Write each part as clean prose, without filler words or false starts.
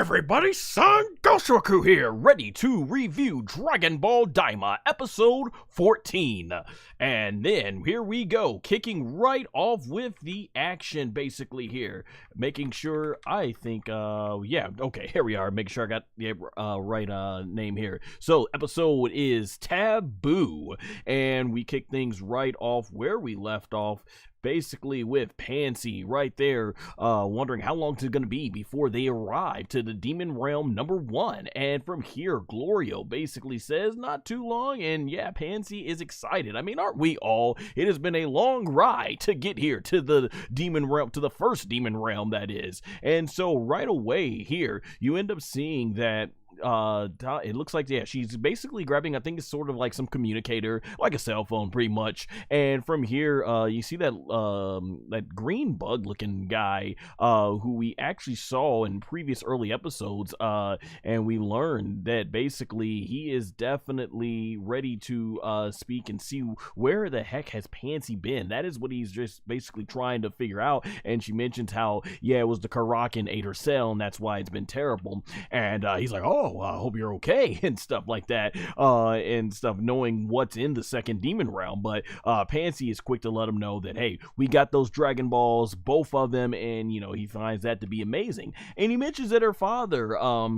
everybody, SonGoshuaku here, ready to review Dragon Ball DAIMA episode 14. And then here we go, kicking right off with the action basically here. Making sure, here we are, making sure I got the right name here. So, episode is Taboo, and we kick things right off where we left off. Basically with Panzy right there, wondering how long it's going to be before they arrive to the Demon Realm #1. And from here, Glorio basically says not too long, and yeah, Panzy is excited. I mean, aren't we all? It has been a long ride to get here to the Demon Realm, to the first Demon Realm, that is. And so right away here, you end up seeing that it looks like, yeah, she's basically grabbing, I think it's sort of like some communicator, like a cell phone pretty much. And from here, you see that that green bug looking guy who we actually saw in previous early episodes, and we learned that basically he is definitely ready to speak and see where the heck has Panzy been. That is what he's just basically trying to figure out. And she mentions how, yeah, it was the Karakin ate her cell, and that's why it's been terrible. And he's like, oh, I hope you're okay, and stuff like that, and stuff, knowing what's in the second Demon Realm. But Panzy is quick to let him know that, hey, we got those Dragon Balls, both of them, and, you know, he finds that to be amazing. And he mentions that her father,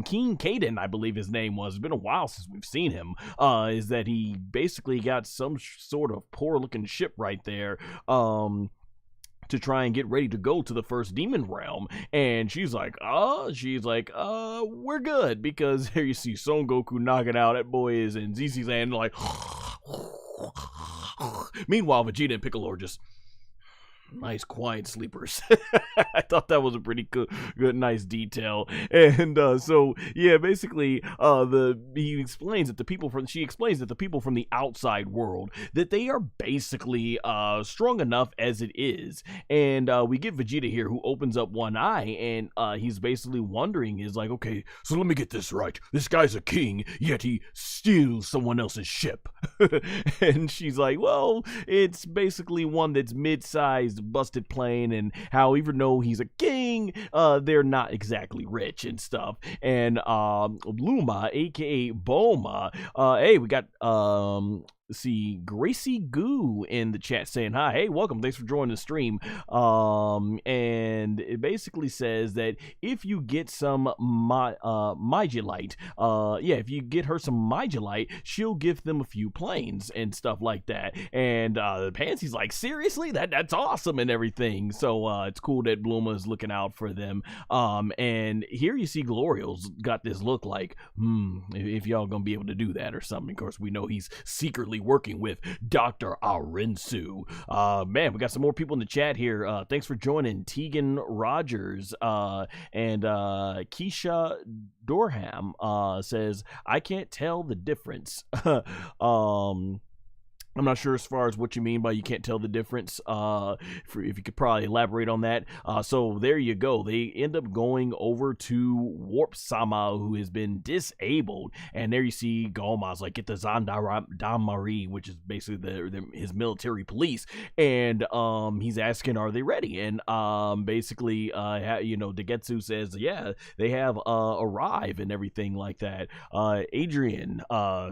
King Kaden, I believe his name was, it's been a while since we've seen him, is that he basically got some sort of poor-looking ship right there, to try and get ready to go to the first Demon Realm. And she's like, we're good, because here you see Son Goku knocking out that boy is, and ZZ's and like meanwhile Vegeta and Piccolo are just nice quiet sleepers. I thought that was a pretty good nice detail. And so yeah, basically she explains that the people from the outside world, that they are basically strong enough as it is. And we get Vegeta here, who opens up one eye, and he's basically wondering, is like, okay, so let me get this right, this guy's a king, yet he steals someone else's ship. And she's like, well, it's basically one that's mid-sized, busted plane, and how even though he's a king, they're not exactly rich and stuff. And Bulma, aka Boma, hey, we got see Gracie Goo in the chat saying hi. Hey, welcome, thanks for joining the stream. And it basically says that if you get some Majilite, if you get her some Majilite, she'll give them a few planes and stuff like that. And Panzy's like, seriously, that's awesome and everything. So it's cool that Bulma is looking out for them. And here you see Glorio's got this look like, if y'all gonna be able to do that or something. Of course, we know he's secretly working with Dr. Arinsu. Man, we got some more people in the chat here. Thanks for joining. Tegan Rogers and Keisha Dorham says, I can't tell the difference. I'm not sure as far as what you mean by you can't tell the difference. If you could probably elaborate on that. So there you go. They end up going over to Warp Sama, who has been disabled. And there you see Gomah's like, get the Zandaramari, which is basically his military police. And he's asking, are they ready? And basically, Degesu says, yeah, they have arrived and everything like that. Adrian,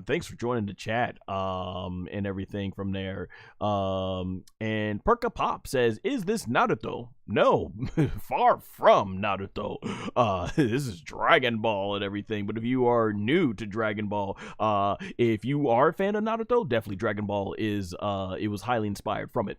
thanks for joining the chat and everything from there. And Perka Pop says, is this Naruto? No, far from Naruto. This is Dragon Ball and everything. But if you are new to Dragon Ball, if you are a fan of Naruto, definitely Dragon Ball is it was highly inspired from it.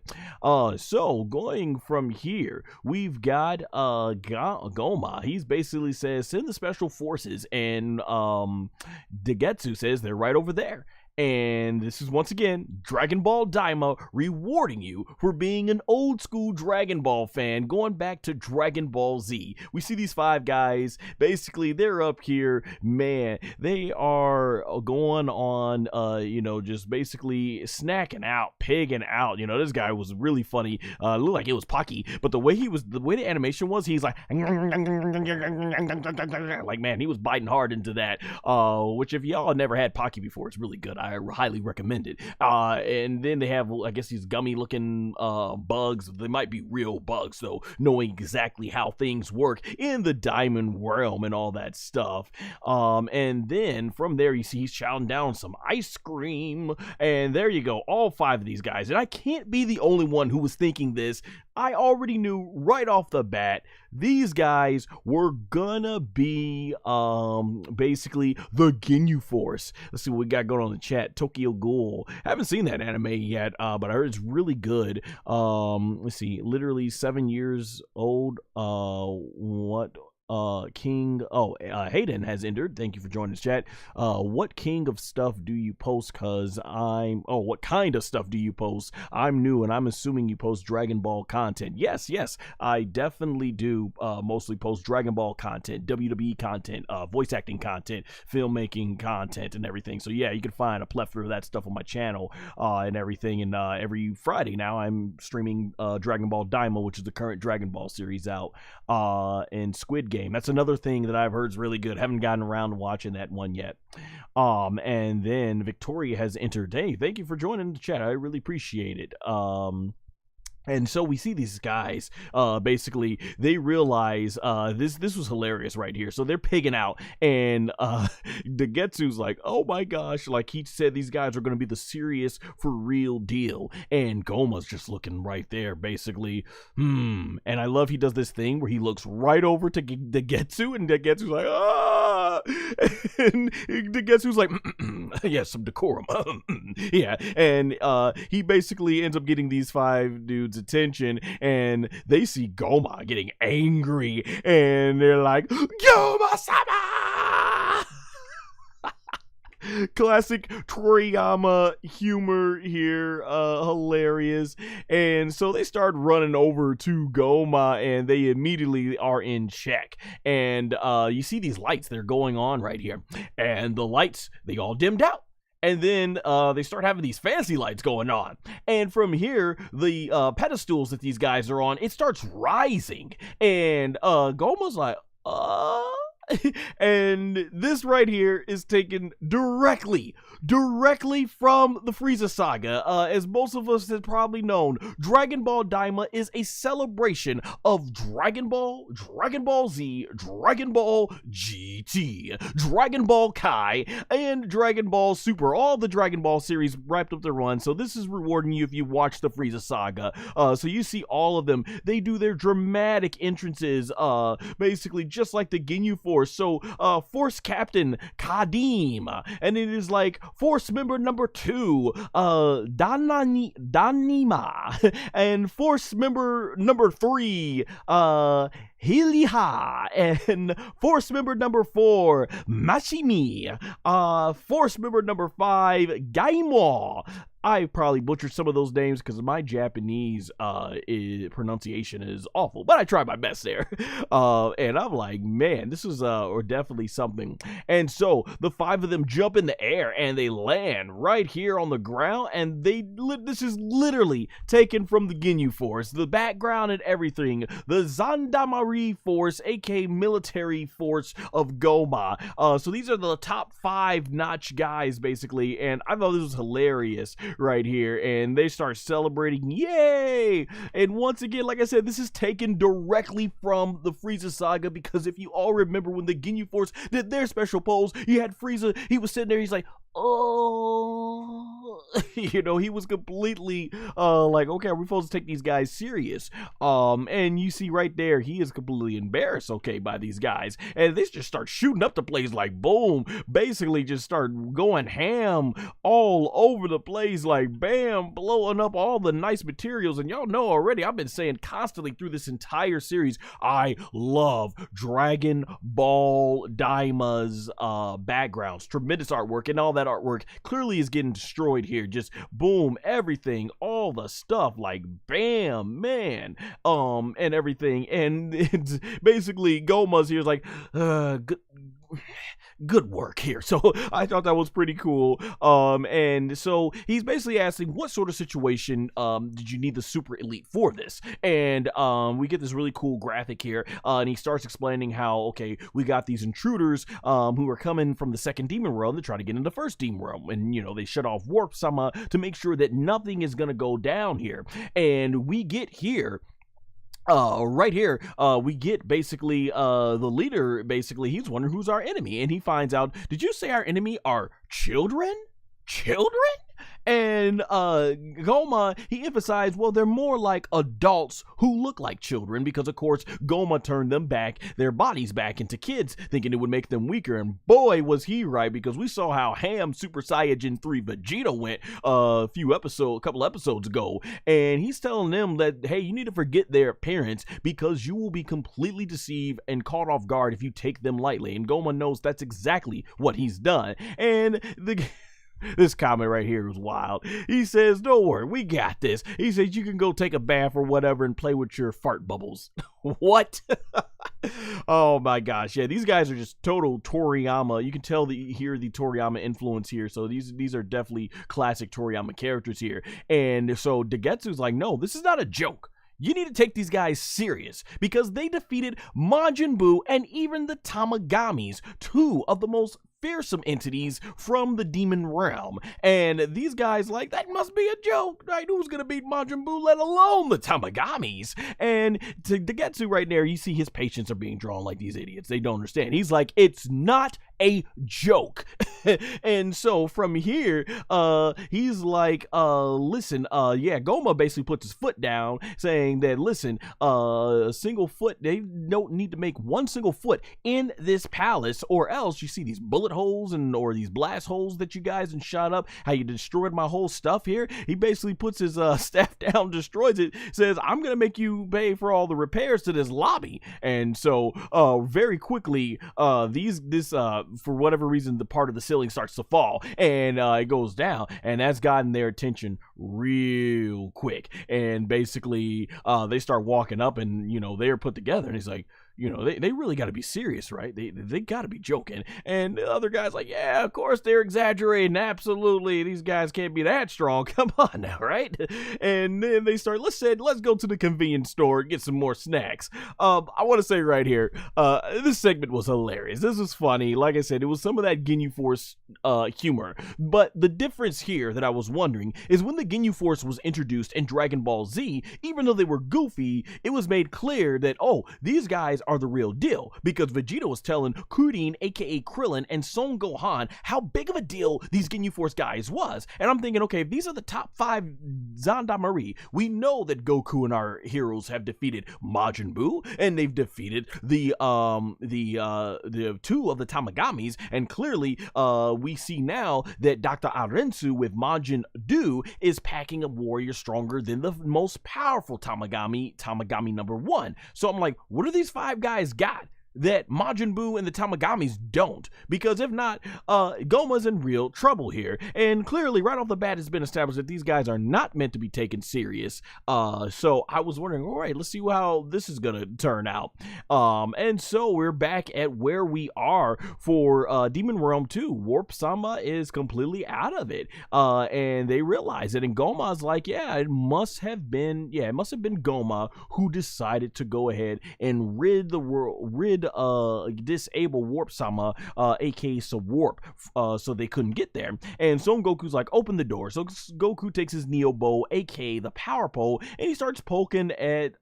So going from here, we've got Gomah. He's basically says, send the special forces, and Degesu says they're right over there. And this is once again Dragon Ball DAIMA rewarding you for being an old school Dragon Ball fan, going back to Dragon Ball Z. We see these five guys, basically they're up here, man, they are going on just basically snacking out, pigging out. You know, this guy was really funny. Looked like it was Pocky, but the way the animation was, he's like man, he was biting hard into that, which if y'all never had Pocky before, it's really good. I highly recommend it. And then they have, I guess, these gummy looking bugs. They might be real bugs, though, knowing exactly how things work in the diamond realm and all that stuff. And then from there, you see he's chowing down some ice cream. And there you go, all 5 of these guys. And I can't be the only one who was thinking this. I already knew right off the bat these guys were gonna be basically the Ginyu Force. Let's see what we got going on in the chat. Tokyo Ghoul. Haven't seen that anime yet, but I heard it's really good. Let's see, literally 7 years old. What? King, Hayden has entered. Thank you for joining us, chat. What king of stuff do you post? What kind of stuff do you post? I'm new and I'm assuming you post Dragon Ball content. Yes, I definitely do mostly post Dragon Ball content, WWE content, voice acting content, filmmaking content, and everything. So yeah, you can find a plethora of that stuff on my channel and everything. And every Friday now I'm streaming Dragon Ball DAIMA, which is the current Dragon Ball series out, and Squid Game. That's another thing that I've heard is really good. Haven't gotten around to watching that one yet. And then Victoria has entered. Hey, thank you for joining the chat. I really appreciate it. And so we see these guys, basically, they realize, this was hilarious right here. So they're pigging out, and Degesu's like, oh my gosh, like he said these guys are going to be the serious, for real deal. And Gomah's just looking right there, basically, And I love he does this thing where he looks right over to Degesu, and Degetsu's like, ah! And Degetsu's like, yeah, some decorum. Yeah, and he basically ends up getting these 5 dudes attention, and they see Gomah getting angry, and they're like, Gomah-sama! Classic Toriyama humor here, hilarious. And so they start running over to Gomah, and they immediately are in check. And you see these lights that are going on right here, and the lights, they all dimmed out. And then they start having these fancy lights going on. And from here, the pedestals that these guys are on, it starts rising. And Gomah's like, and this right here is taken directly from the Frieza saga. As most of us have probably known, Dragon Ball DAIMA is a celebration of Dragon Ball, Dragon Ball Z, Dragon Ball GT, Dragon Ball Kai, and Dragon Ball Super. All the Dragon Ball series wrapped up their run, so this is rewarding you if you watch the Frieza saga. So you see all of them. They do their dramatic entrances, basically just like the Ginyu Force. So Force Captain Kadim, and it is like Force Member number 2, Danima, and Force Member number 3, Hiliha, and Force Member number 4, Mashimi, Force Member number 5, Gaimwa. I probably butchered some of those names because my Japanese pronunciation is awful, but I try my best there. And I'm like, man, this is or definitely something. And so the 5 of them jump in the air and they land right here on the ground, and this is literally taken from the Ginyu Force, the background and everything, the Zandamari Force, aka military force of Gomah. So these are the top 5 notch guys basically, and I thought this was hilarious right here, and they start celebrating, yay! And once again, like I said, this is taken directly from the Frieza saga, because if you all remember when the Ginyu Force did their special pose, you had Frieza, he was sitting there, he's like, oh, you know, he was completely like, okay, are we supposed to take these guys serious? And you see right there, he is completely embarrassed, okay, by these guys, and they just start shooting up the place, like boom, basically just start going ham all over the place, like bam, blowing up all the nice materials. And y'all know already, I've been saying constantly through this entire series, I love Dragon Ball DAIMA's backgrounds, tremendous artwork, and all that artwork clearly is getting destroyed here. Just boom, everything, all the stuff, like bam, man, and everything. And it's basically Gomah's here is like, good work here. So I thought that was pretty cool. And so he's basically asking, what sort of situation did you need the super elite for this? And we get this really cool graphic here, and he starts explaining how, okay, we got these intruders who are coming from the second demon realm to try to get into the first demon realm, and they shut off warp sama to make sure that nothing is gonna go down here. And we get here right here, we get basically the leader, basically he's wondering who's our enemy, and he finds out, did you say our enemy are children? And Gomah, he emphasized, well, they're more like adults who look like children, because of course Gomah turned them back, their bodies back into kids, thinking it would make them weaker. And boy, was he right, because we saw how ham Super Saiyan 3 Vegeta went a couple episodes ago, and he's telling them that, hey, you need to forget their appearance, because you will be completely deceived and caught off guard if you take them lightly. And Gomah knows that's exactly what he's done. And this comment right here is wild. He says, don't worry, we got this. He says, you can go take a bath or whatever and play with your fart bubbles. What? Oh my gosh. Yeah, these guys are just total Toriyama. You can tell hear the Toriyama influence here. So these are definitely classic Toriyama characters here. And so Degetsu's like, no, this is not a joke. You need to take these guys serious, because they defeated Majin Buu and even the Tamagamis, two of the most fearsome entities from the demon realm. And these guys like, that must be a joke, right? Who's gonna beat Majin Buu, let alone the Tamagamis? And to Degetsu right there, you see his patients are being drawn like these idiots. They don't understand. He's like, it's not a joke. And so from here, he's like, listen, yeah, Gomah basically puts his foot down, saying that, listen, a single foot, they don't need to make one single foot in this palace, or else you see these bullet holes or these blast holes that you guys and shot up, how you destroyed my whole stuff here. He basically puts his staff down, destroys it, says, I'm gonna make you pay for all the repairs to this lobby. And so very quickly, for whatever reason, the part of the ceiling starts to fall, and it goes down, and that's gotten their attention real quick. And basically they start walking up, and they're put together, and he's like, they really got to be serious, right? They got to be joking. And the other guy's like, yeah, of course they're exaggerating. Absolutely. These guys can't be that strong. Come on now, right? And then they start, let's go to the convenience store and get some more snacks. I want to say right here, this segment was hilarious. This was funny. Like I said, it was some of that Ginyu Force humor. But the difference here that I was wondering is when the Ginyu Force was introduced in Dragon Ball Z, even though they were goofy, it was made clear that, oh, these guys are the real deal, because Vegeta was telling Kuririn, aka Krillin, and Son Gohan how big of a deal these Ginyu Force guys was. And I'm thinking, okay, if these are the top 5 Zandamarri, we know that Goku and our heroes have defeated Majin Buu, and they've defeated the 2 of the Tamagamis, and clearly we see now that Dr. Arinsu with Majin Duu is packing a warrior stronger than the most powerful Tamagami number 1. So I'm like, what are these 5 guys got that Majin Buu and the Tamagamis don't? Because if not, Gomah's in real trouble here. And clearly, right off the bat, it's been established that these guys are not meant to be taken serious. So I was wondering, all right, let's see how this is gonna turn out. And so we're back at where we are for Demon Realm 2. Warp Sama is completely out of it. And they realize it, and Gomah's like, yeah, it must have been Gomah who decided to go ahead and disable Warp Sama, aka Warp, so they couldn't get there. And Son Goku's like, open the door. So Goku takes his Neo Bow, aka the Power Pole, and he starts poking at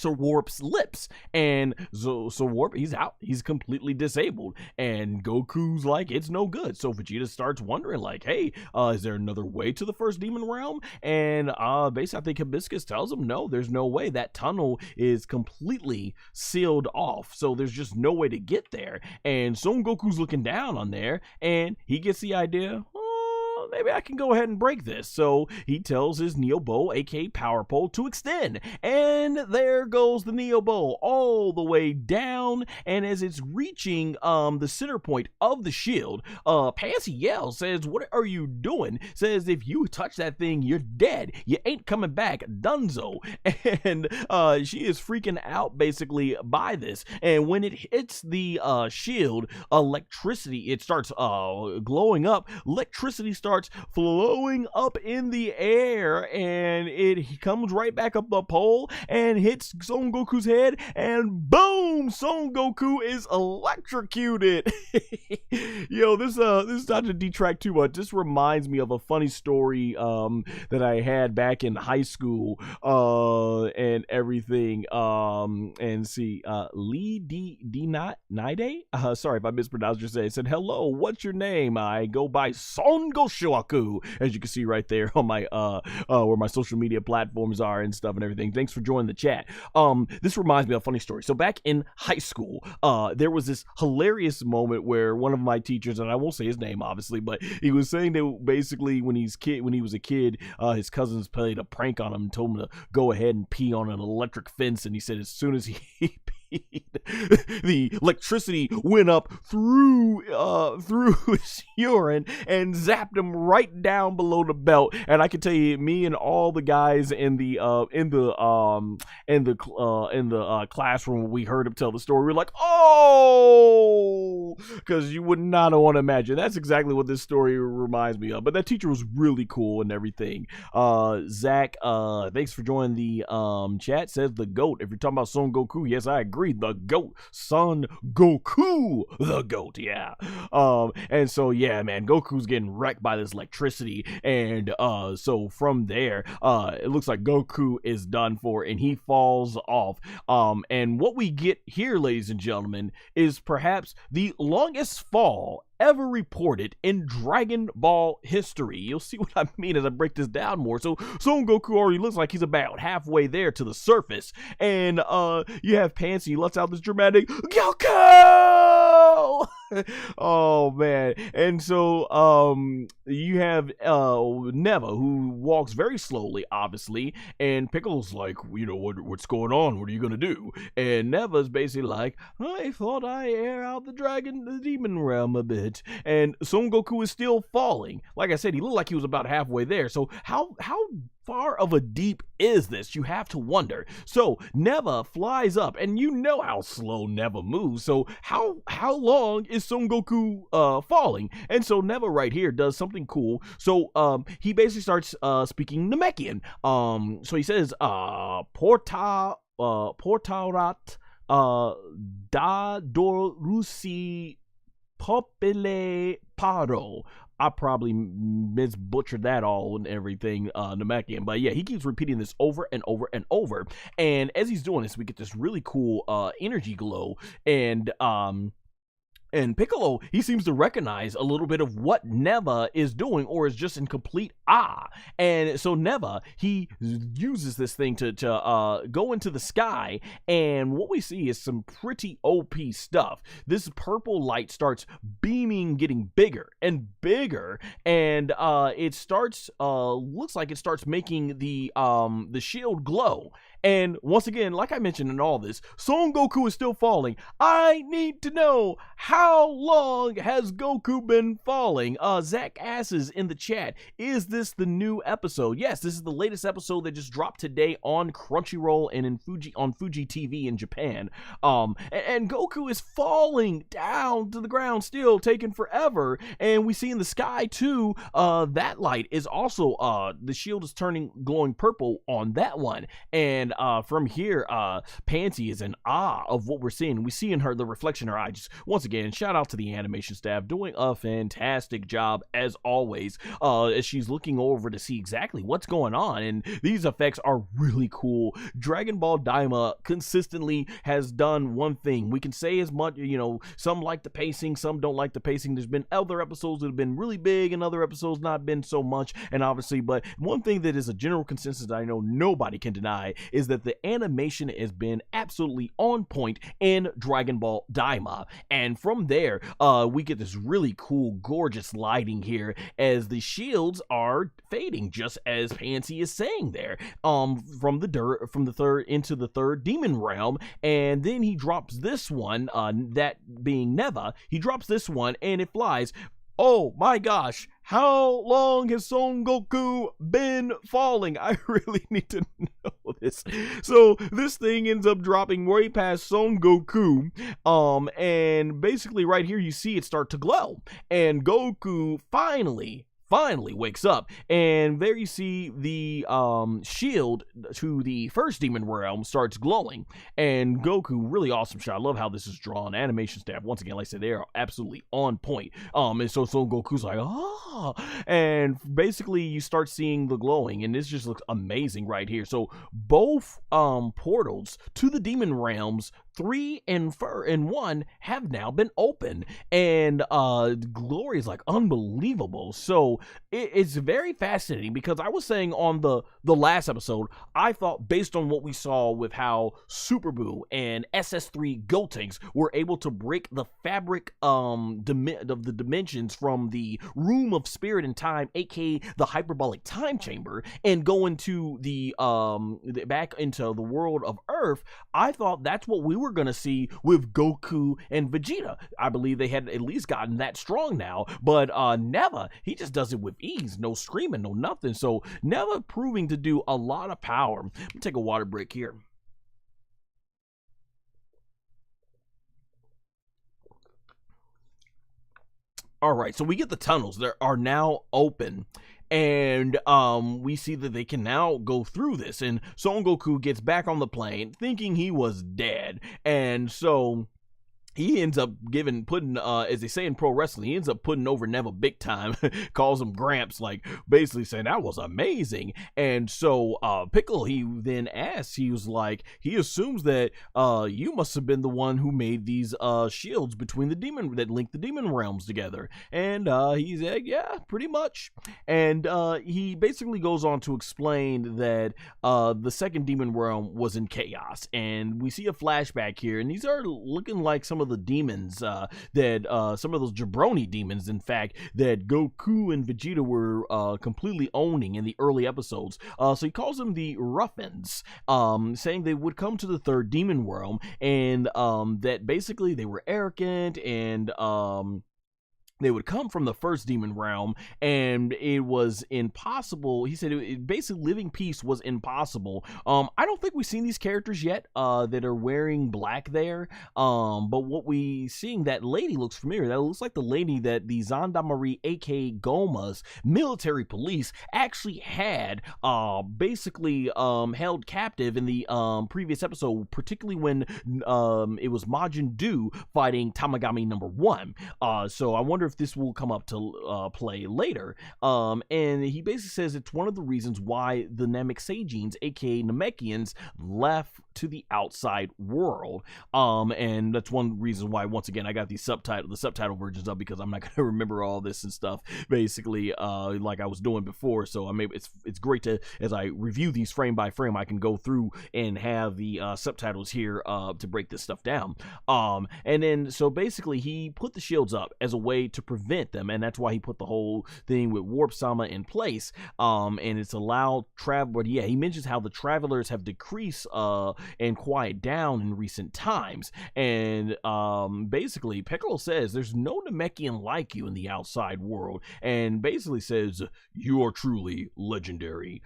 Warp's lips, and so Warp, he's out, he's completely disabled, and Goku's like, it's no good. So Vegeta starts wondering, like, hey, is there another way to the first demon realm? And basically I think Hibiscus tells him, no, there's no way. That tunnel is completely sealed off, so there's just no way to get there. And Son Goku's looking down on there, and he gets the idea, maybe I can go ahead and break this. So he tells his Neobo, aka Power Pole, to extend. And there goes the Neobo all the way down. And as it's reaching the center point of the shield, Panzy yells, says, "What are you doing?" Says, "If you touch that thing, you're dead. You ain't coming back, dunzo." And she is freaking out basically by this. And when it hits the shield, electricity, it starts glowing up. Electricity starts flowing up in the air, and it comes right back up the pole and hits Son Goku's head, and boom, Son Goku is electrocuted. Yo, this is not to detract too much. This reminds me of a funny story that I had back in high school and everything. And see, Lee D Nide, sorry if I mispronounced your name, said, "Hello, what's your name? I go by SonGoshuaku," as you can see right there on my where my social media platforms are and stuff and everything. Thanks for joining the chat. This reminds me of a funny story. So back in high school, there was this hilarious moment where one of my teachers, and I won't say his name obviously, but he was saying that basically when he was a kid, his cousins played a prank on him and told him to go ahead and pee on an electric fence, and he said as soon as he the electricity went up through his urine and zapped him right down below the belt. And I can tell you, me and all the guys in the classroom, we heard him tell the story. We were like, "Oh," because you would not want to imagine. That's exactly what this story reminds me of. But that teacher was really cool and everything. Zach, thanks for joining the chat. Says the GOAT. If you're talking about Son Goku, yes, I agree. The GOAT, Son Goku, the GOAT, yeah. And so yeah, man, Goku's getting wrecked by this electricity, and so from there, it looks like Goku is done for, and he falls off. And what we get here, ladies and gentlemen, is perhaps the longest fall ever reported in Dragon Ball history. You'll see what I mean as I break this down more. So Son Goku already looks like he's about halfway there to the surface, and you have Panzy lets out this dramatic Goku. Oh man. And so you have Neva, who walks very slowly, obviously, and Piccolo's like, you know, what's going on? What are you gonna do? And Neva's basically like, I thought I air out the demon realm a bit. And Son Goku is still falling. Like I said, he looked like he was about halfway there. So how far of a deep is this? You have to wonder. So Neva flies up, and you know how slow Neva moves. So how long is Son Goku falling? And so Neva right here does something cool. So he basically starts speaking Namekian. So he says Portarat da Dorusi Popele Paro. I probably misbutchered that all and everything, Namekian. But yeah, he keeps repeating this over and over and over. And as he's doing this, we get this really cool energy glow. And Piccolo, he seems to recognize a little bit of what Neva is doing, or is just in complete awe. And so Neva, he uses this thing to go into the sky, and what we see is some pretty OP stuff. This purple light starts beaming, getting bigger and bigger, and it starts looks like it starts making the shield glow. And once again, like I mentioned in all this, Son Goku is still falling. I need to know, how long has Goku been falling? Zach asks in the chat, is this the new episode? Yes, this is the latest episode that just dropped today on Crunchyroll and on Fuji TV in Japan. And Goku is falling down to the ground, still taking forever. And we see in the sky too, that light is also, the shield is turning glowing purple on that one. And from here, Panzy is in awe of what we're seeing. We see in her the reflection in her eye. Just once again, shout out to the animation staff doing a fantastic job as always. As she's looking over to see exactly what's going on, and these effects are really cool. Dragon Ball DAIMA consistently has done one thing. We can say as much, you know, some like the pacing, some don't like the pacing. There's been other episodes that have been really big, and other episodes not been so much. And obviously, but one thing that is a general consensus that I know nobody can deny is that the animation has been absolutely on point in Dragon Ball DAIMA. And from from there, we get this really cool, gorgeous lighting here as the shields are fading, just as Pansy is saying there. From the third into the third demon realm, and then he drops this one, that being Neva. He drops this one, and it flies. Oh my gosh, how long has Son Goku been falling? I really need to know this. So this thing ends up dropping way past Son Goku, and basically right here you see it start to glow, and Goku finally wakes up, and there you see the shield to the first demon realm starts glowing, and Goku, really awesome shot. I love how this is drawn. Animation staff, once again, like I said, they are absolutely on point. And so Goku's like, and basically you start seeing the glowing, and this just looks amazing right here. So both portals to the demon realms, 3 and 1, have now been opened, and Glory is like unbelievable. So it's very fascinating, because I was saying on the last episode, I thought based on what we saw with how Super Buu and SS3 Gotenks were able to break the fabric of the dimensions from the Room of Spirit and Time, aka the hyperbolic time chamber, and go into the back into the world of Earth, I thought that's what we were going to see with Goku and Vegeta. I believe they had at least gotten that strong now, but Neva, he just does it with ease, no screaming, no nothing. So Neva proving to do a lot of power. Let me take a water break here. All right, so we get the tunnels that are now open, and we see that they can now go through this, and Son Goku gets back on the plane thinking he was dead, and so he ends up putting, as they say in pro wrestling, he ends up putting over Neva big time, calls him Gramps, like basically saying that was amazing. And so Piccolo, he then asks, he was like, he assumes that you must have been the one who made these shields between the demon, that link the demon realms together. And he's like, yeah, pretty much. And he basically goes on to explain that the second demon realm was in chaos. And we see a flashback here, and these are looking like some of the demons that some of those jabroni demons, in fact, that Goku and Vegeta were completely owning in the early episodes. So he calls them the Ruffins, saying they would come to the third demon realm, and that basically they were arrogant, and they would come from the first demon realm, and it was impossible. He said basically living peace was impossible. I don't think we've seen these characters yet that are wearing black there, but what we seeing, that lady looks familiar. That looks like the lady that the Gendarmerie, aka Gomah's military police, actually had basically held captive in the previous episode, particularly when it was Majin Duu fighting Tamagami number 1. So I wonder if this will come up to play later. And he basically says it's one of the reasons why the Namek Saiyajins, aka Namekians, left to the outside world. And that's one reason why, once again, I got the subtitle versions up, because I'm not going to remember all this and stuff, basically, like I was doing before. So I mean, it's great to, as I review these frame by frame, I can go through and have the subtitles here to break this stuff down. And then, so basically, he put the shields up as a way to prevent them, and that's why he put the whole thing with Warp Sama in place, and it's allowed travel. But yeah, he mentions how the travelers have decreased and quiet down in recent times, and basically Piccolo says there's no Namekian like you in the outside world, and basically says you are truly legendary.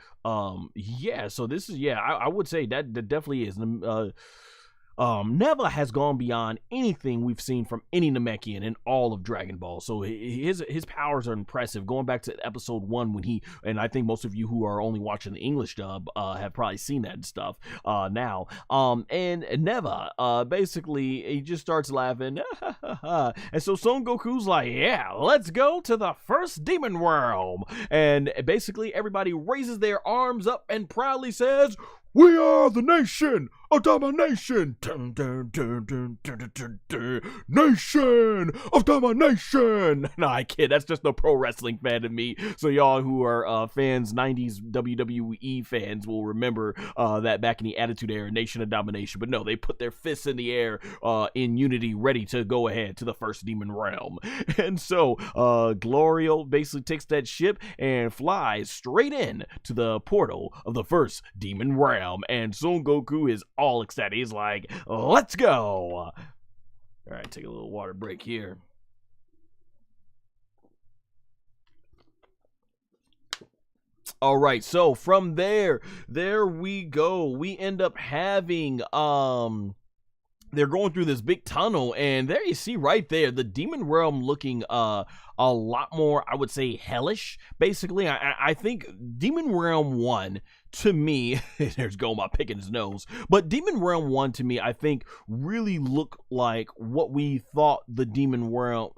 Yeah, so this is, yeah, I would say that definitely is. Neva has gone beyond anything we've seen from any Namekian in all of Dragon Ball. So his powers are impressive. Going back to episode 1, when he, and I think most of you who are only watching the English dub have probably seen that stuff now. And Neva, basically, he just starts laughing. And so Son Goku's like, yeah, let's go to the first demon realm. And basically everybody raises their arms up and proudly says, we are the nation of domination. Dun, dun, dun, dun, dun, dun, dun, dun. Nation of domination. No, I kid. That's just a pro wrestling fan to me. So y'all who are fans, 90s WWE fans will remember that back in the Attitude Era, Nation of Domination. But no, they put their fists in the air in unity, ready to go ahead to the first demon realm. And so Glorio basically takes that ship and flies straight in to the portal of the first demon realm. And Son Goku is all excited. He's like, let's go. All right, take a little water break here. All right, so from there we go. We end up having they're going through this big tunnel, and there you see right there the demon realm looking a lot more, I would say, hellish. Basically, I think Demon Realm 1 to me, there's Gomah picking his nose, but Demon Realm 1 to me, I think, really looked like what we thought the demon world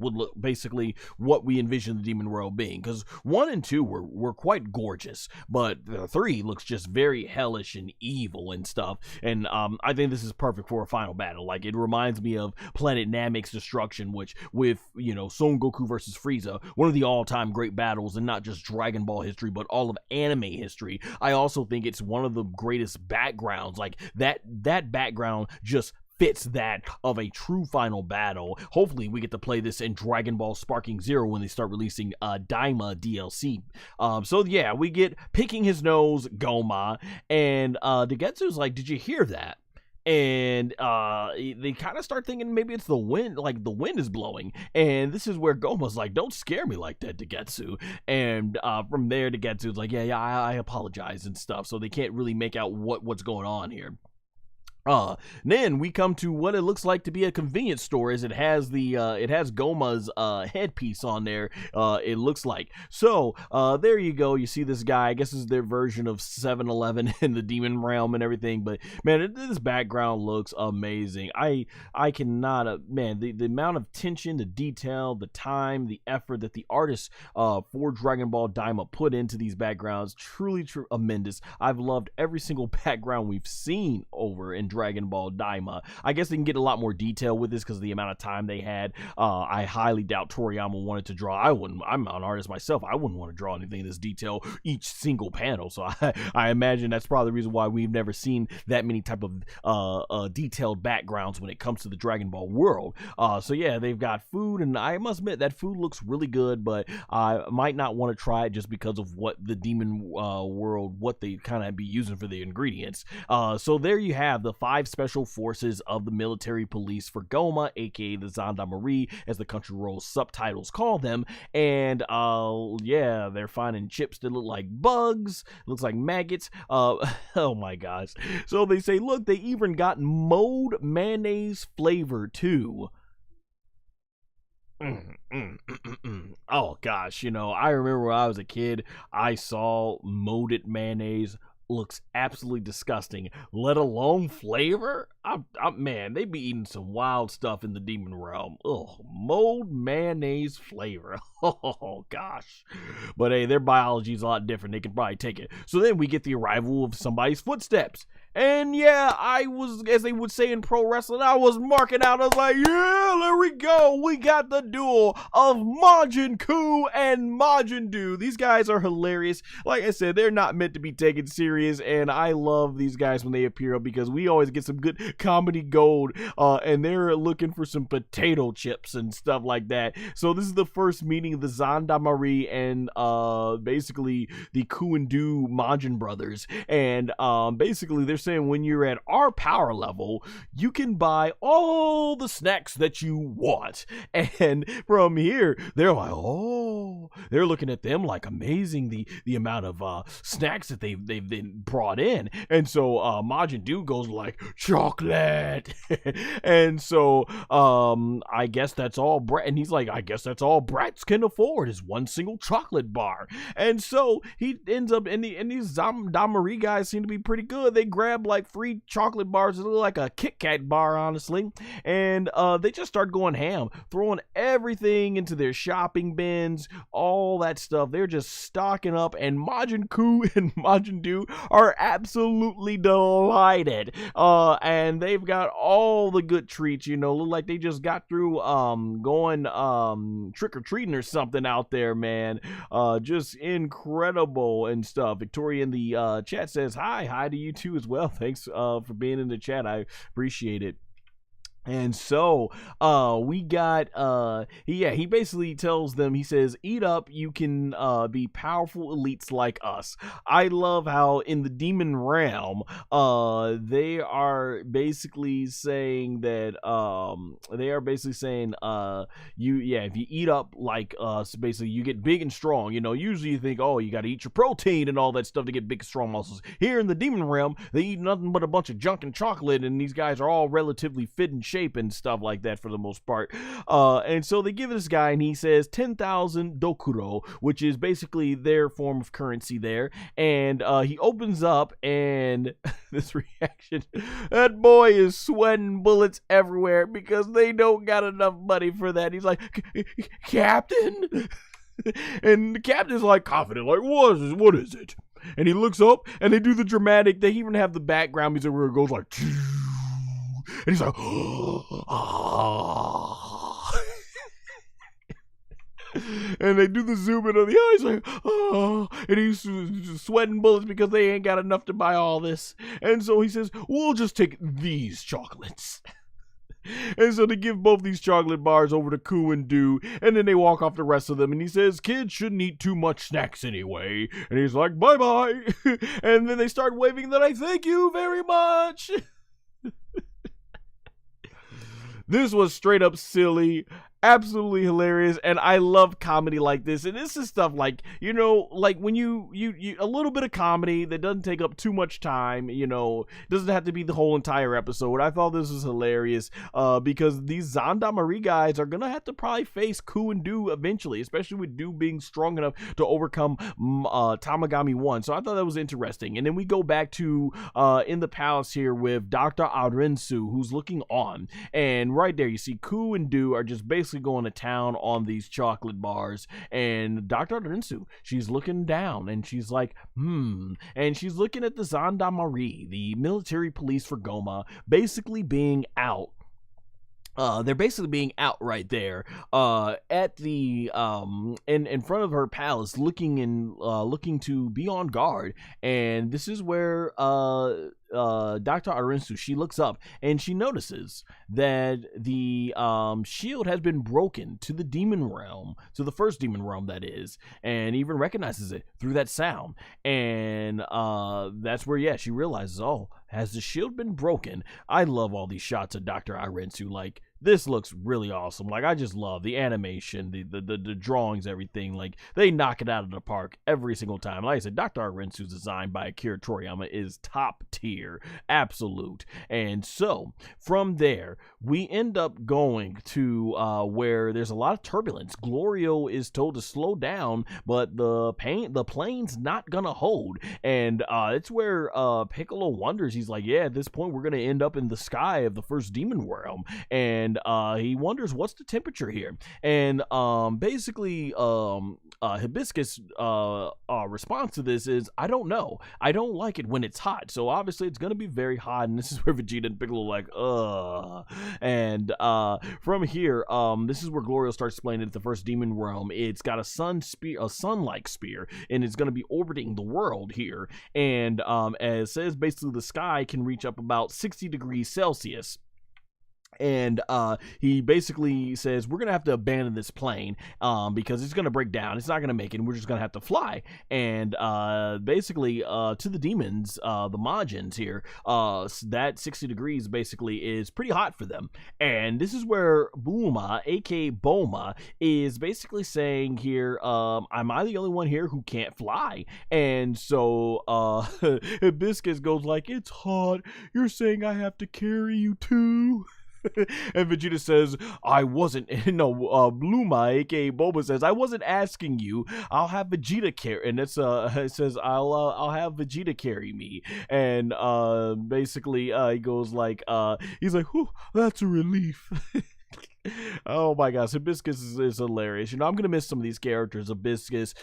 would look, basically what we envisioned the demon world being, because 1 and 2 were quite gorgeous, but 3 looks just very hellish and evil and stuff. And I think this is perfect for a final battle. Like, it reminds me of Planet Namek's destruction, which with, you know, Son Goku versus Frieza, one of the all-time great battles in not just Dragon Ball history, but all of anime history. I also think it's one of the greatest backgrounds. Like, that background just fits that of a true final battle. Hopefully we get to play this in Dragon Ball Sparking Zero when they start releasing DAIMA DLC. So yeah, we get picking his nose Gomah, and Degesu's like, did you hear that? And they kind of start thinking maybe it's the wind, like the wind is blowing. And this is where Gomah's like, don't scare me like that, Degesu. And from there, Degetsu's like, yeah, I apologize and stuff. So they can't really make out what's going on here. Then we come to what it looks like to be a convenience store, as it has the it has Gomah's headpiece on there. It looks like. So there you go. You see this guy. I guess this is their version of 7-Eleven in the demon realm and everything. But man, this background looks amazing. I cannot man, the amount of tension, the detail, the time, the effort that the artists for Dragon Ball DAIMA put into these backgrounds, truly tremendous. I've loved every single background we've seen over in Dragon Ball DAIMA. I guess they can get a lot more detail with this because of the amount of time they had. I highly doubt Toriyama wanted to draw. I'm an artist myself. I wouldn't want to draw anything this detail each single panel. So I imagine that's probably the reason why we've never seen that many type of detailed backgrounds when it comes to the Dragon Ball world. So yeah, they've got food, and I must admit that food looks really good, but I might not want to try it just because of what the demon world, what they kind of be using for the ingredients. So there you have the 5 special forces of the military police for Gomah, aka the Gendarmerie, as the Crunchyroll subtitles call them. And yeah, they're finding chips that look like bugs, looks like maggots. Oh my gosh. So they say, look, they even got mold mayonnaise flavor too. Oh gosh, you know, I remember when I was a kid, I saw molded mayonnaise. Looks absolutely disgusting, let alone flavor. Man, they be eating some wild stuff in the demon realm. Oh, mold mayonnaise flavor. Oh gosh. But hey, their biology is a lot different. They can probably take it. So then we get the arrival of somebody's footsteps. And yeah, I was, as they would say in pro wrestling, I was marking out. I was like, yeah, there we go. We got the duel of Majin Duu and Majin Duu. These guys are hilarious. Like I said, they're not meant to be taken serious, and I love these guys when they appear because we always get some good comedy gold, and they're looking for some potato chips and stuff like that. So this is the first meeting of the Gendarmerie and basically the Duu Majin brothers, and basically they're saying when you're at our power level, you can buy all the snacks that you want. And from here, they're like, oh, they're looking at them like amazing, the amount of snacks that they've been brought in. And so Majin Duu goes like, chocolate. And so I guess that's all Brett, and he's like, I guess that's all brats can afford is one single chocolate bar. And so he ends up, and these Gendarmerie guys seem to be pretty good. They grab grab like free chocolate bars. It look like a Kit Kat bar, honestly. And they just start going ham, throwing everything into their shopping bins, all that stuff. They're just stocking up, and Majin Buu and Majin Duu are absolutely delighted. And they've got all the good treats, you know, look like they just got through going trick-or-treating or something out there, man. Just incredible and stuff. Victoria in the chat says hi to you too as well. Thanks for being in the chat. I appreciate it. And so we got he basically tells them, he says, eat up, you can be powerful elites like us. I love how in the demon realm they are basically saying that if you eat up like us, basically you get big and strong. You know, usually you think, oh, you got to eat your protein and all that stuff to get big strong muscles. Here in the demon realm, they eat nothing but a bunch of junk and chocolate, and these guys are all relatively fit and shape and stuff like that for the most part. And so they give this guy, and he says 10,000 dokuro, which is basically their form of currency there. And he opens up, and this reaction, that boy is sweating bullets everywhere because they don't got enough money for that. He's like, Captain? And the captain's like confident, like, what is it? And he looks up, and they do the dramatic, they even have the background music where it goes like, and he's like, ah. And they do the zoom in on the eyes, like, oh, and he's sweating bullets because they ain't got enough to buy all this. And so he says, we'll just take these chocolates. And so they give both these chocolate bars over to Ku and Duu, and then they walk off the rest of them, and he says, kids shouldn't eat too much snacks anyway. And he's like, bye-bye. And then they start waving that I thank you very much. This was straight up silly, absolutely hilarious, and I love comedy like this. And this is stuff like, you know, like when you a little bit of comedy that doesn't take up too much time, you know, doesn't have to be the whole entire episode. I thought this was hilarious because these Zandamari guys are gonna have to probably face Ku and Duu eventually, especially with Duu being strong enough to overcome Tamagami 1. So I thought that was interesting. And then we go back to in the palace here with Dr. Arinsu, who's looking on, and right there you see Ku and Duu are just basically going to town on these chocolate bars, and Dr. Arinsu, she's looking down, and she's like, and she's looking at the Zandamari, the military police for Gomah, basically being out. They're basically being out right there at the in front of her palace, looking to be on guard. And this is where Dr. Arinsu, she looks up and she notices that the shield has been broken to the demon realm, to the first demon realm, that is, and even recognizes it through that sound. And that's where, she realizes, oh, has the shield been broken? I love all these shots of Dr. Arinsu. Like, this looks really awesome. Like, I just love the animation, the drawings, everything. Like, they knock it out of the park every single time. Like I said, Dr. Arinsu's design by Akira Toriyama is top tier, absolute. And so from there, we end up going to where there's a lot of turbulence. Glorio is told to slow down, but the plane's not gonna hold. And it's where Piccolo wonders. He's like, yeah, at this point we're gonna end up in the sky of the first demon realm. And he wonders what's the temperature here. And basically Hibiscus response to this is, I don't know. I don't like it when it's hot. So obviously it's gonna be very hot, and this is where Vegeta and Piccolo are like, ugh. And from here, this is where Glorio starts explaining that the first demon realm, it's got a sun-like spear, and it's gonna be orbiting the world here. And as it says, basically the sky can reach up about 60 degrees Celsius. And he basically says, we're gonna have to abandon this plane because it's gonna break down, it's not gonna make it, and we're just gonna have to fly. And basically to the demons, the Majins here, that 60 degrees basically is pretty hot for them. And this is where Bulma, aka Boma, is basically saying here, am I the only one here who can't fly? And so Hibiscus goes like, it's hot, you're saying I have to carry you too? And Vegeta says, I wasn't, Bulma, aka Boba says, I wasn't asking you. I'll have Vegeta carry, and it says, I'll have Vegeta carry me. And basically, he goes like, he's like, whew, that's a relief. Oh my gosh, Hibiscus is hilarious. I'm gonna miss some of these characters, Hibiscus,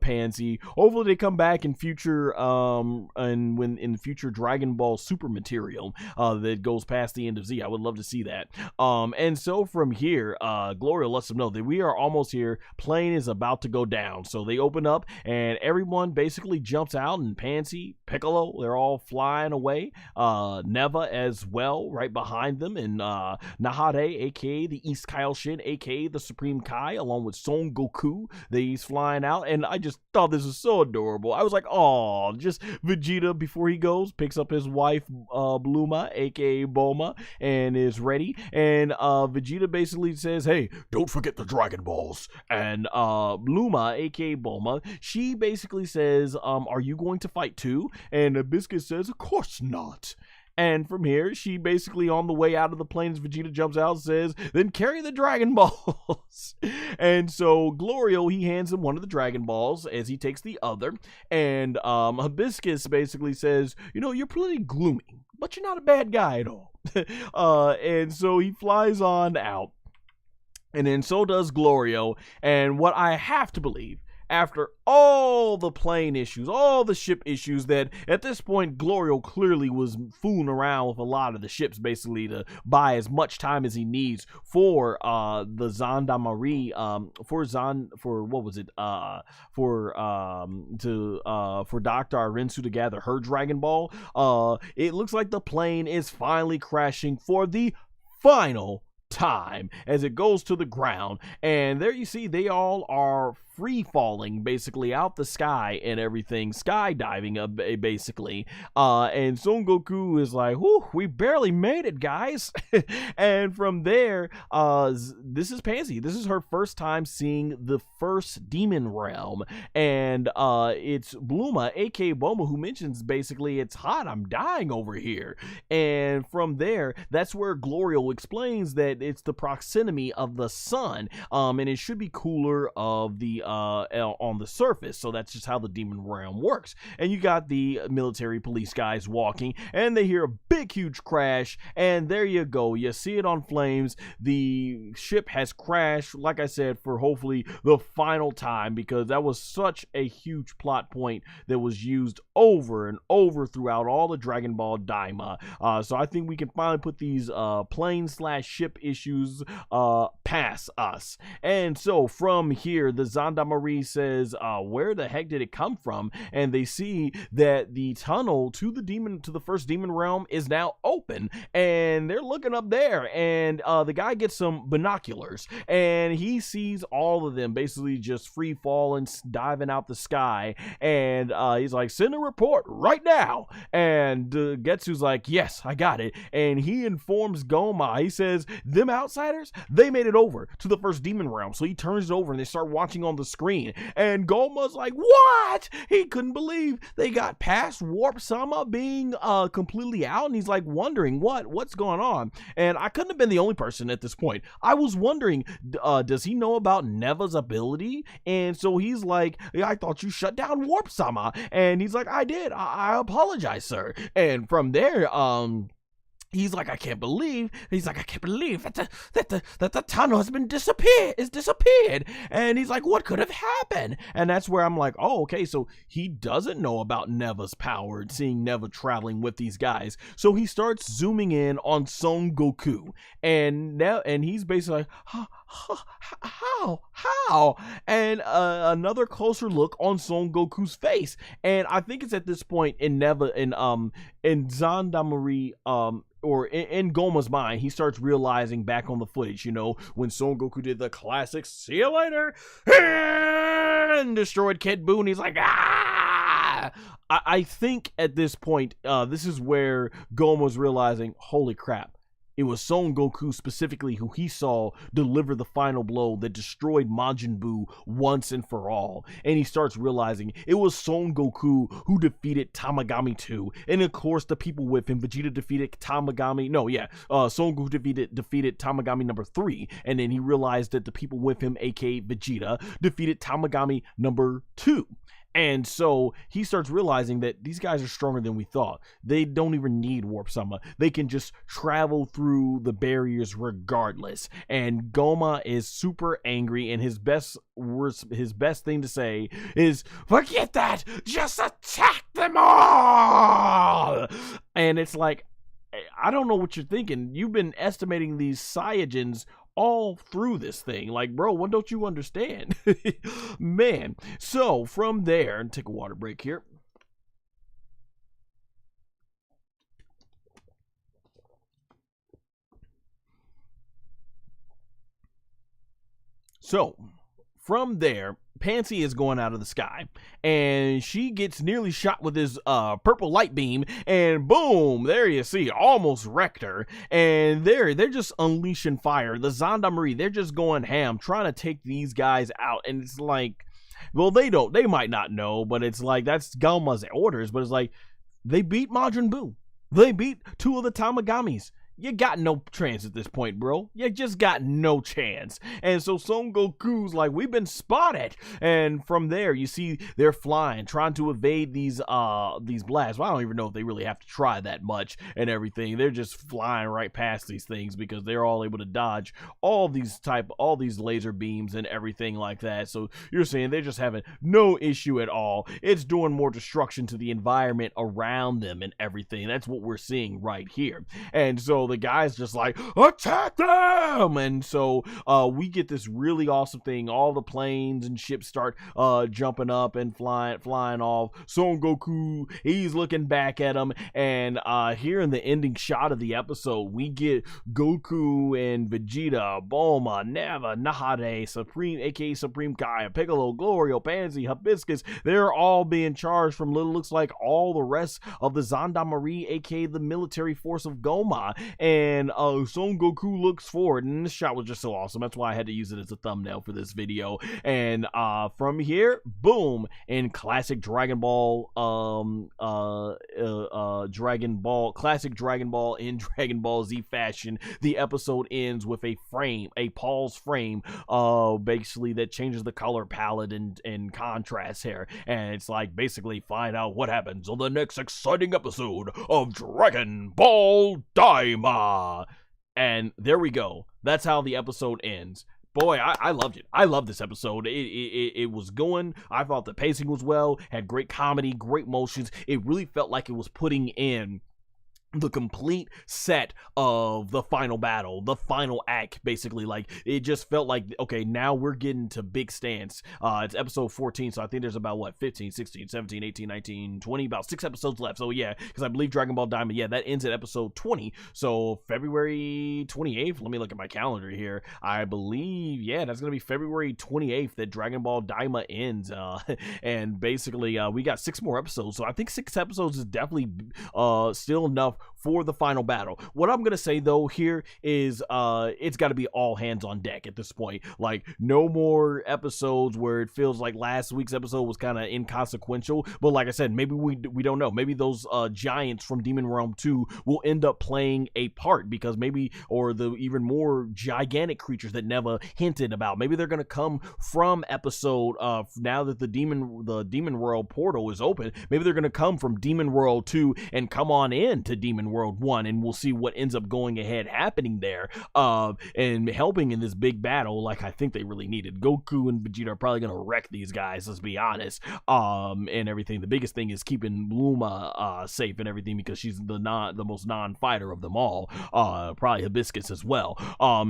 Pansy. Hopefully they come back in future, and when in future Dragon Ball Super material that goes past the end of Z. I would love to see that. And so from here, Glorio lets them know that we are almost here. Plane is about to go down. So they open up and everyone basically jumps out, and Pansy, Piccolo, they're all flying away. Neva as well, right behind them, and Nahare, aka the East Kaioshin, aka the Supreme Kai, along with Son Goku. He's flying out, and I just thought this was so adorable. I was like, oh, just Vegeta before he goes picks up his wife Bulma, aka Gomah, and is ready. And Vegeta basically says, hey, don't forget the Dragon Balls. And Bulma, aka Gomah, she basically says, are you going to fight too? And Hibiscus says, of course not. And from here, she basically, on the way out of the plane, as Vegeta jumps out, says, then carry the Dragon Balls. And so Glorio, he hands him one of the Dragon Balls as he takes the other. And Hibiscus basically says, you're pretty gloomy, but you're not a bad guy at all. And so he flies on out. And then so does Glorio. And what I have to believe, after all the plane issues, all the ship issues, that at this point Glorio clearly was fooling around with a lot of the ships, basically to buy as much time as he needs for the Zandamari, for Dr. Arinsu to gather her Dragon Ball. It looks like the plane is finally crashing for the final time as it goes to the ground, and there you see they all are free falling basically out the sky and everything, skydiving basically. And Son Goku is like, whew, we barely made it, guys. And from there, this is Pansy. This is her first time seeing the first demon realm, and it's Bulma, aka Gomah, who mentions basically, it's hot, I'm dying over here. And from there, that's where Glorio explains that it's the proximity of the sun, and it should be cooler of the on the surface. So that's just how the demon realm works. And you got the military police guys walking, and they hear a big huge crash, and there you go, you see it on flames. The ship has crashed, like I said, for hopefully the final time, because that was such a huge plot point that was used over and over throughout all the Dragon Ball DAIMA. So I think we can finally put these plane/ship issues past us. And so from here, the Zandamari says, where the heck did it come from? And they see that the tunnel to the first demon realm is now open, and they're looking up there, and the guy gets some binoculars, and he sees all of them basically just free falling, diving out the sky. And he's like, send a report right now. And Getsu's like, yes, I got it. And he informs Gomah. He says, them outsiders, they made it over to the first demon realm. So he turns it over, and they start watching on the screen, and Gomah's like, what? He couldn't believe they got past Warp Sama being completely out, and he's like wondering what's going on. And I couldn't have been the only person at this point. I was wondering, does he know about Neva's ability? And so he's like, I thought you shut down Warp Sama. And he's like, I did. I apologize, sir. And from there, he's like, I can't believe that the tunnel has been disappeared. And he's like, what could have happened? And that's where I'm like, oh, okay, so he doesn't know about Neva's power, seeing Neva traveling with these guys. So he starts zooming in on Son Goku, and he's basically like, how? And another closer look on Son Goku's face. And I think it's at this point in Neva, in Zandamari, or in Gomah's mind, he starts realizing back on the footage, when Son Goku did the classic, see you later, and destroyed Kid Buu, and he's like, ah! I think at this point, this is where Gomah's realizing, holy crap, it was Son Goku specifically who he saw deliver the final blow that destroyed Majin Buu once and for all. And he starts realizing it was Son Goku who defeated Tamagami 2. And of course, the people with him, Vegeta defeated Tamagami. No, yeah, Son Goku defeated Tamagami number 3. And then he realized that the people with him, aka Vegeta, defeated Tamagami number 2. And so he starts realizing that these guys are stronger than we thought. They don't even need Warp Sama. They can just travel through the barriers regardless. And Gomah is super angry, and his best thing to say is, "Forget that! Just attack them all!" And it's like, I don't know what you're thinking. You've been estimating these Saiyajins all through this thing. Like, bro, what don't you understand? Man. So from there, and take a water break here. So from there, Pansy is going out of the sky, and she gets nearly shot with his purple light beam, and boom, there you see, almost wrecked her. And they're just unleashing fire. The Gendarmerie, they're just going ham, trying to take these guys out. And it's like, well, they might not know, but it's like, that's Gomah's orders. But it's like, they beat Majin Buu. They beat 2 of the Tamagamis. You got no chance at this point, bro. You just got no chance. And so Son Goku's like, we've been spotted. And from there, you see they're flying, trying to evade these blasts. Well, I don't even know if they really have to try that much and everything. They're just flying right past these things because they're all able to dodge all these laser beams and everything like that. So you're saying they're just having no issue at all. It's doing more destruction to the environment around them and everything. That's what we're seeing right here. And so the guy's just like, attack them! And so we get this really awesome thing. All the planes and ships start jumping up and flying off. Son Goku, he's looking back at him, and here in the ending shot of the episode, we get Goku and Vegeta, Bulma, Neva, Nahare, Supreme, aka Supreme Kai, Piccolo, Glorio, Panzy, Hibiscus. They're all being charged from looks like all the rest of the Gendarmerie, aka the military force of Gomah. And Son Goku looks forward, and this shot was just so awesome. That's why I had to use it as a thumbnail for this video. And from here, boom, in classic Dragon Ball, classic Dragon Ball in Dragon Ball Z fashion, the episode ends with a pause frame, basically that changes the color palette and contrast here. And it's like, basically find out what happens on the next exciting episode of Dragon Ball DAIMA. And there we go. That's how the episode ends. Boy, I loved it. I love this episode. It was going. I thought the pacing was well, had great comedy, great motions. It really felt like it was putting in the complete set of the final battle, the final act, basically. Like, it just felt like, okay, now we're getting to big stance. It's episode 14, so I think there's about, what, 15, 16, 17, 18, 19, 20, about 6 episodes left. So yeah, because I believe Dragon Ball DAIMA, yeah, that ends at episode 20. So February 28th, let me look at my calendar here. I believe, yeah, that's gonna be February 28th that Dragon Ball DAIMA ends. And basically, we got 6 more episodes, so I think 6 episodes is definitely still enough for the final battle. What I'm gonna say though here is it's got to be all hands on deck at this point. Like, no more episodes where it feels like last week's episode was kind of inconsequential. But like I said, maybe we don't know. Maybe those giants from Demon Realm 2 will end up playing a part, because maybe, or the even more gigantic creatures that Neva hinted about, maybe they're gonna come from episode now that the Demon World portal is open. Maybe they're gonna come from Demon World 2 and come on in to Demon World 1, and we'll see what ends up going ahead happening there, and helping in this big battle like I think they really needed. Goku and Vegeta are probably gonna wreck these guys, let's be honest, and everything. The biggest thing is keeping Bulma safe and everything, because she's the most non-fighter of them all, probably Hibiscus as well.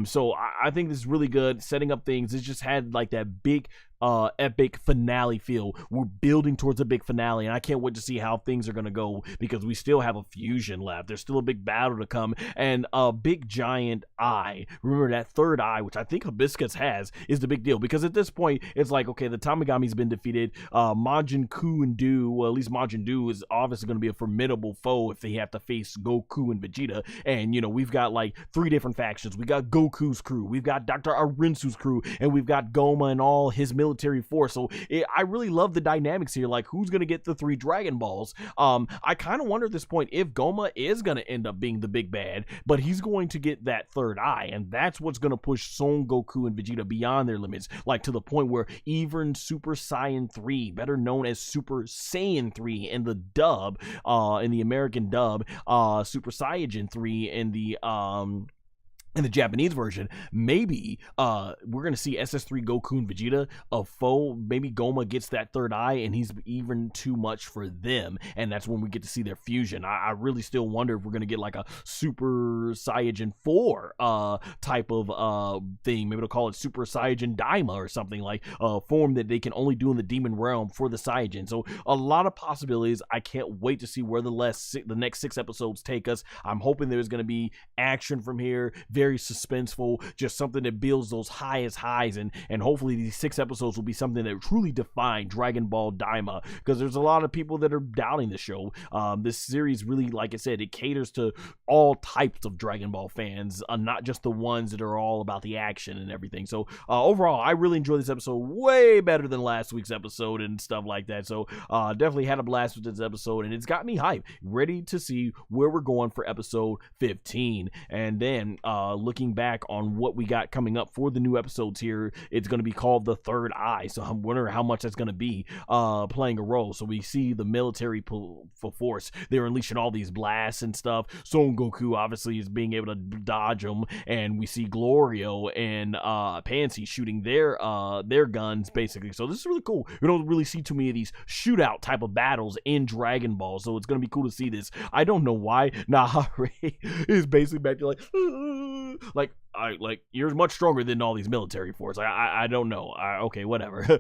So I think this is really good, setting up things. It just had like that big epic finale feel. We're building towards a big finale, and I can't wait to see how things are going to go, because we still have a fusion left. There's still a big battle to come, and a big giant eye. Remember that third eye, which I think Hibiscus has, is the big deal, because at this point it's like, okay, the Tamagami's been defeated. Majin Duu and Duu, well, at least Majin Duu is obviously going to be a formidable foe if they have to face Goku and Vegeta. And you know, we've got like 3 different factions. We got Goku's crew, we've got Dr. Arinsu's crew, and we've got Gomah and all his military force. So I really love the dynamics here, like who's going to get the 3 Dragon Balls. I kind of wonder at this point if Gomah is going to end up being the big bad, but he's going to get that third eye, and that's what's going to push Son Goku and Vegeta beyond their limits, like to the point where even Super Saiyan 3, better known as Super Saiyan 3 in the dub, in the American dub, Super Saiyan 3 in the Japanese version, maybe we're gonna see SS3 Goku and Vegeta a foe. Maybe Gomah gets that third eye and he's even too much for them, and that's when we get to see their fusion. I really still wonder if we're gonna get like a Super Saiyan 4 type of thing. Maybe they'll call it Super Saiyan Daima or something, like a form that they can only do in the demon realm for the Saiyan. So a lot of possibilities. I can't wait to see where the next 6 episodes take us. I'm hoping there's gonna be action from here, very suspenseful, just something that builds those highest highs, and hopefully these 6 episodes will be something that truly define Dragon Ball Daima, because there's a lot of people that are doubting the show. This series really, like I said, it caters to all types of Dragon Ball fans, not just the ones that are all about the action and everything. So overall, I really enjoyed this episode, way better than last week's episode and stuff like that. So definitely had a blast with this episode, and it's got me hyped, ready to see where we're going for episode 15. And then looking back on what we got coming up for the new episodes here, it's going to be called The Third Eye. So I'm wondering how much that's going to be playing a role. So we see the military force. They're unleashing all these blasts and stuff. Son Goku obviously is being able to dodge them, and we see Glorio and Panzy shooting their guns basically. So this is really cool. We don't really see too many of these shootout type of battles in Dragon Ball, so it's going to be cool to see this. I don't know why Nahare is basically back to like you're much stronger than all these military force. I don't know. Okay, whatever.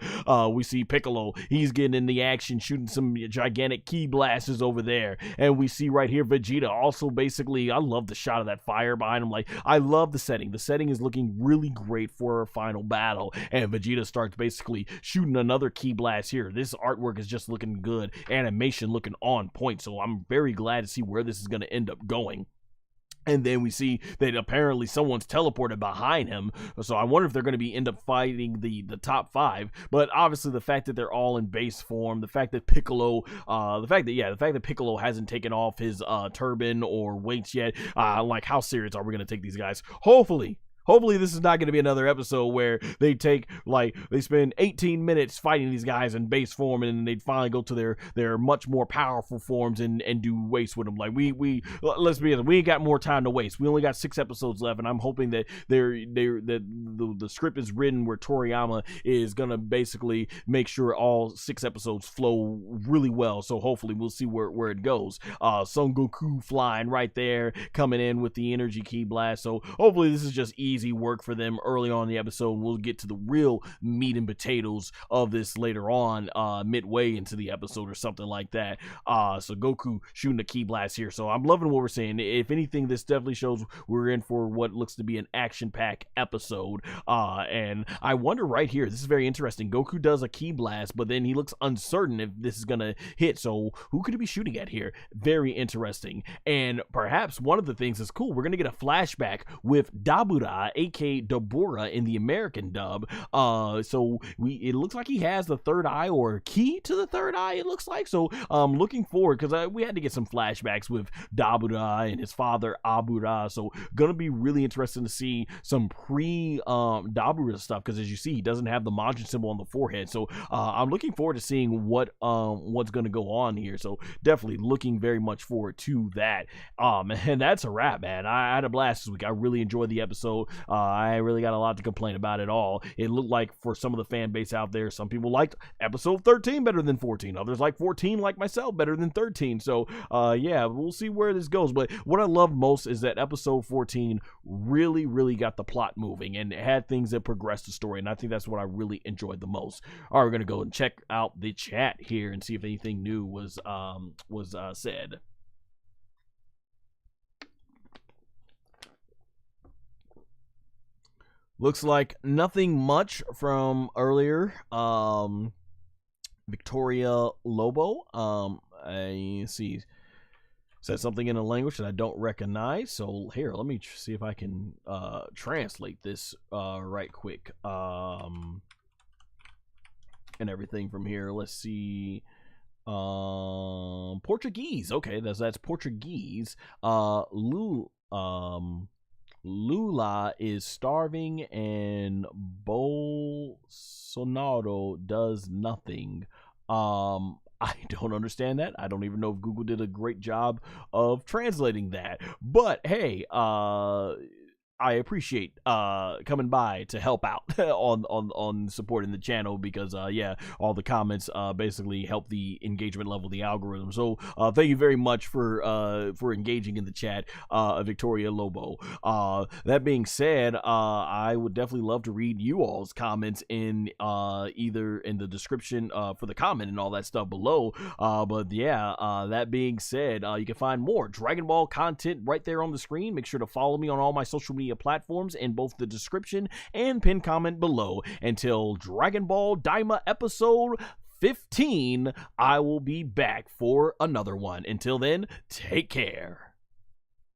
We see Piccolo. He's getting in the action, shooting some gigantic ki blasters over there. And we see right here Vegeta also basically, I love the shot of that fire behind him. Like, I love the setting. The setting is looking really great for our final battle. And Vegeta starts basically shooting another ki blast here. This artwork is just looking good. Animation looking on point. So I'm very glad to see where this is going to end up going. And then we see that apparently someone's teleported behind him. So I wonder if they're going to end up fighting the top 5. But obviously the fact that they're all in base form, the fact that Piccolo, the fact that Piccolo hasn't taken off his turban or weights yet, like, how serious are we going to take these guys? Hopefully this is not going to be another episode where they spend 18 minutes fighting these guys in base form, and then they finally go to their much more powerful forms and do waste with them. Like, let's be honest, we ain't got more time to waste. We only got 6 episodes left, and I'm hoping that the script is written where Toriyama is going to basically make sure all 6 episodes flow really well. So hopefully we'll see where it goes. Son Goku flying right there, coming in with the energy ki blast. So hopefully this is just easy work for them early on in the episode, and we'll get to the real meat and potatoes of this later on, midway into the episode or something like that. So Goku shooting a ki blast here. So I'm loving what we're seeing. If anything, this definitely shows we're in for what looks to be an action-packed episode. And I wonder right here, this is very interesting. Goku does a ki blast, but then he looks uncertain if this is gonna hit. So who could he be shooting at here? Very interesting. And perhaps one of the things is cool. We're gonna get a flashback with Dabura, aka Dabura in the American dub. So it looks like he has the third eye, or key to the third eye, it looks like. So looking forward, because we had to get some flashbacks with Dabura and his father Abura. So gonna be really interesting to see some Dabura stuff, because as you see, he doesn't have the Majin symbol on the forehead. So I'm looking forward to seeing what's gonna go on here. So definitely looking very much forward to that. And that's a wrap, man. I had a blast this week. I really enjoyed the episode. I really got a lot to complain about at all. It looked like for some of the fan base out there, some people liked episode 13 better than 14. Others like 14, like myself, better than 13. So, yeah, we'll see where this goes. But what I loved most is that episode 14 really got the plot moving and had things that progressed the story. And I think that's what I really enjoyed the most. All right, we're going to go and check out the chat here and see if anything new was said. Looks like nothing much from earlier. Victoria Lobo, I see, said something in a language that I don't recognize. So here, let me see if I can translate this right quick. And everything from here. Let's see. Portuguese. Okay, that's Portuguese. Lula is starving and Bolsonaro does nothing. I don't understand that. I don't even know if Google did a great job of translating that. But hey, I appreciate coming by to help out on supporting the channel, because yeah, all the comments basically help the engagement level of the algorithm. So thank you very much for engaging in the chat, Victoria Lobo. That being said, I would definitely love to read you all's comments in either in the description for the comment and all that stuff below. But yeah, that being said, you can find more Dragon Ball content right there on the screen. Make sure to follow me on all my social media platforms in both the description and pinned comment below. Until Dragon Ball DAIMA episode 15, I will be back for another one. Until then, take care.